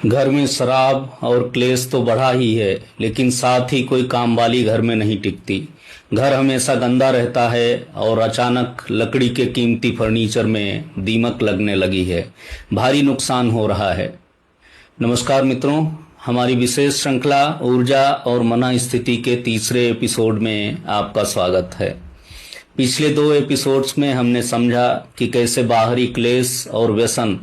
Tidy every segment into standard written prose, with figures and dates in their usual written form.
घर में शराब और क्लेश तो बढ़ा ही है, लेकिन साथ ही कोई कामवाली घर में नहीं टिकती। घर हमेशा गंदा रहता है और अचानक लकड़ी के कीमती फर्नीचर में दीमक लगने लगी है। भारी नुकसान हो रहा है। नमस्कार मित्रों, हमारी विशेष श्रृंखला ऊर्जा और मन स्थिति के तीसरे एपिसोड में आपका स्वागत है। पिछले 2 एपिसोड्स में हमने समझा कि कैसे बाहरी क्लेश और व्यसन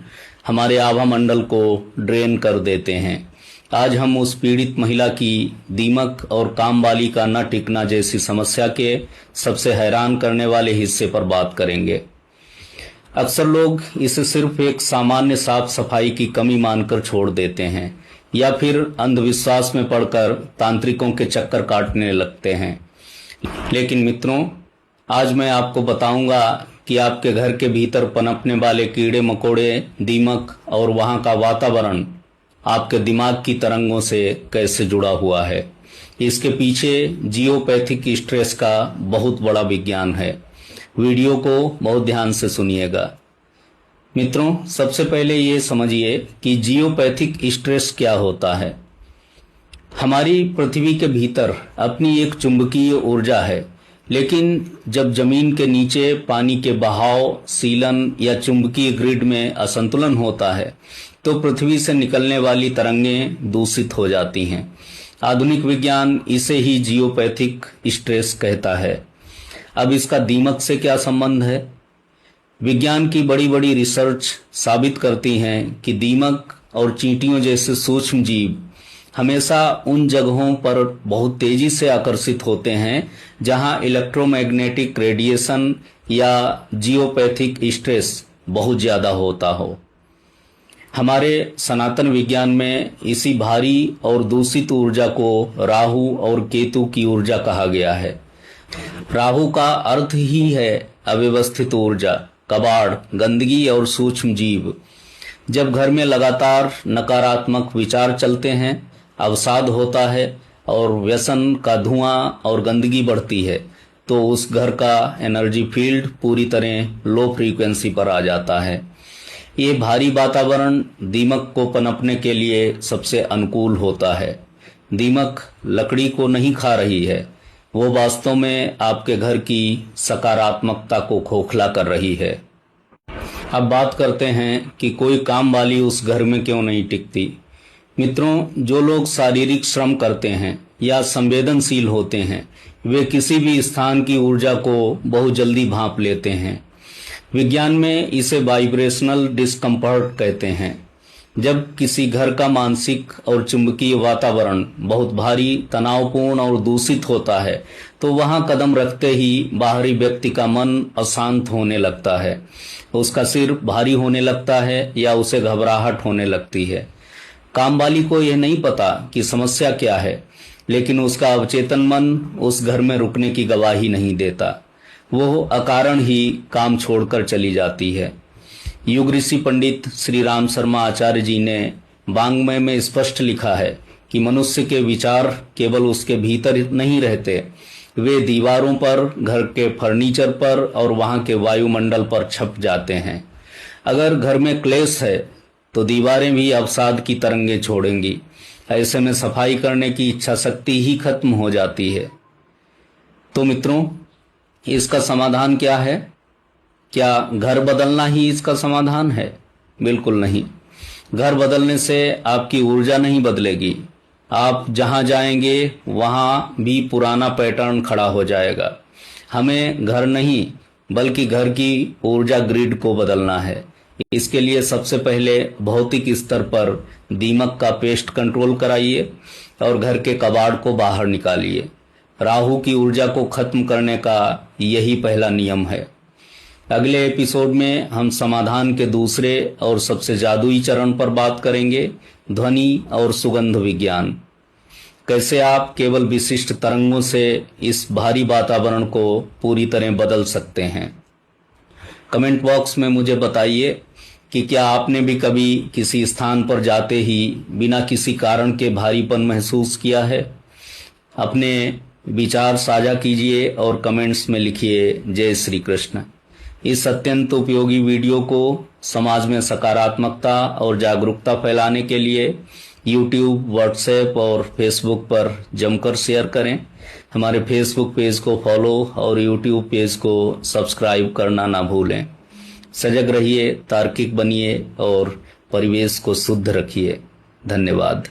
हमारे आभा मंडल को ड्रेन कर देते हैं। आज हम उस पीड़ित महिला की दीमक और कामवाली का न टिकना जैसी समस्या के सबसे हैरान करने वाले हिस्से पर बात करेंगे। अक्सर लोग इसे सिर्फ एक सामान्य साफ सफाई की कमी मानकर छोड़ देते हैं या फिर अंधविश्वास में पड़कर तांत्रिकों के चक्कर काटने लगते हैं। लेकिन मित्रों, आज मैं आपको बताऊंगा कि आपके घर के भीतर पनपने वाले कीड़े मकोड़े, दीमक और वहां का वातावरण आपके दिमाग की तरंगों से कैसे जुड़ा हुआ है। इसके पीछे जियोपैथिक स्ट्रेस का बहुत बड़ा विज्ञान है। वीडियो को बहुत ध्यान से सुनिएगा। मित्रों, सबसे पहले ये समझिए कि जियोपैथिक स्ट्रेस क्या होता है। हमारी पृथ्वी के भीतर अपनी एक चुंबकीय ऊर्जा है, लेकिन जब जमीन के नीचे पानी के बहाव, सीलन या चुंबकीय ग्रिड में असंतुलन होता है तो पृथ्वी से निकलने वाली तरंगें दूषित हो जाती हैं। आधुनिक विज्ञान इसे ही जियोपैथिक स्ट्रेस कहता है। अब इसका दीमक से क्या संबंध है? विज्ञान की बड़ी बड़ी रिसर्च साबित करती हैं कि दीमक और चींटियों जैसे सूक्ष्म जीव हमेशा उन जगहों पर बहुत तेजी से आकर्षित होते हैं जहां इलेक्ट्रोमैग्नेटिक रेडिएशन या जियोपैथिक स्ट्रेस बहुत ज्यादा होता हो। हमारे सनातन विज्ञान में इसी भारी और दूषित ऊर्जा को राहु और केतु की ऊर्जा कहा गया है। राहु का अर्थ ही है अव्यवस्थित ऊर्जा, कबाड़, गंदगी और सूक्ष्म जीव। जब घर में लगातार नकारात्मक विचार चलते हैं, अवसाद होता है और व्यसन का धुआं और गंदगी बढ़ती है, तो उस घर का एनर्जी फील्ड पूरी तरह लो फ्रीक्वेंसी पर आ जाता है। ये भारी वातावरण दीमक को पनपने के लिए सबसे अनुकूल होता है। दीमक लकड़ी को नहीं खा रही है, वो वास्तव में आपके घर की सकारात्मकता को खोखला कर रही है। अब बात करते हैं कि कोई काम वाली उस घर में क्यों नहीं टिकती। मित्रों, जो लोग शारीरिक श्रम करते हैं या संवेदनशील होते हैं, वे किसी भी स्थान की ऊर्जा को बहुत जल्दी भांप लेते हैं। विज्ञान में इसे वाइब्रेशनल डिस्कम्फर्ट कहते हैं। जब किसी घर का मानसिक और चुंबकीय वातावरण बहुत भारी, तनावपूर्ण और दूषित होता है, तो वहां कदम रखते ही बाहरी व्यक्ति का मन अशांत होने लगता है, उसका सिर भारी होने लगता है या उसे घबराहट होने लगती है। कामवाली को यह नहीं पता कि समस्या क्या है, लेकिन उसका अवचेतन मन उस घर में रुकने की गवाही नहीं देता। वो अकारण ही काम छोड़कर चली जाती है। युग ऋषि पंडित श्री राम शर्मा आचार्य जी ने वांग्मय में स्पष्ट लिखा है कि मनुष्य के विचार केवल उसके भीतर नहीं रहते, वे दीवारों पर, घर के फर्नीचर पर और वहां के वायुमंडल पर छप जाते हैं। अगर घर में क्लेश है तो दीवारें भी अवसाद की तरंगें छोड़ेंगी। ऐसे में सफाई करने की इच्छा शक्ति ही खत्म हो जाती है। तो मित्रों, इसका समाधान क्या है? क्या घर बदलना ही इसका समाधान है? बिल्कुल नहीं। घर बदलने से आपकी ऊर्जा नहीं बदलेगी। आप जहां जाएंगे वहां भी पुराना पैटर्न खड़ा हो जाएगा। हमें घर नहीं बल्कि घर की ऊर्जा ग्रिड को बदलना है। इसके लिए सबसे पहले भौतिक स्तर पर दीमक का पेस्ट कंट्रोल कराइए और घर के कबाड़ को बाहर निकालिए। राहु की ऊर्जा को खत्म करने का यही पहला नियम है। अगले एपिसोड में हम समाधान के दूसरे और सबसे जादुई चरण पर बात करेंगे, ध्वनि और सुगंध विज्ञान। कैसे आप केवल विशिष्ट तरंगों से इस भारी वातावरण को पूरी तरह बदल सकते हैं। कमेंट बॉक्स में मुझे बताइए कि क्या आपने भी कभी किसी स्थान पर जाते ही बिना किसी कारण के भारीपन महसूस किया है। अपने विचार साझा कीजिए और कमेंट्स में लिखिए जय श्री कृष्ण। इस अत्यंत उपयोगी वीडियो को समाज में सकारात्मकता और जागरूकता फैलाने के लिए YouTube, व्हाट्सएप और फेसबुक पर जमकर शेयर करें। हमारे फेसबुक पेज को फॉलो और YouTube पेज को सब्सक्राइब करना ना भूलें। सजग रहिए, तार्किक बनिए और परिवेश को शुद्ध रखिए। धन्यवाद।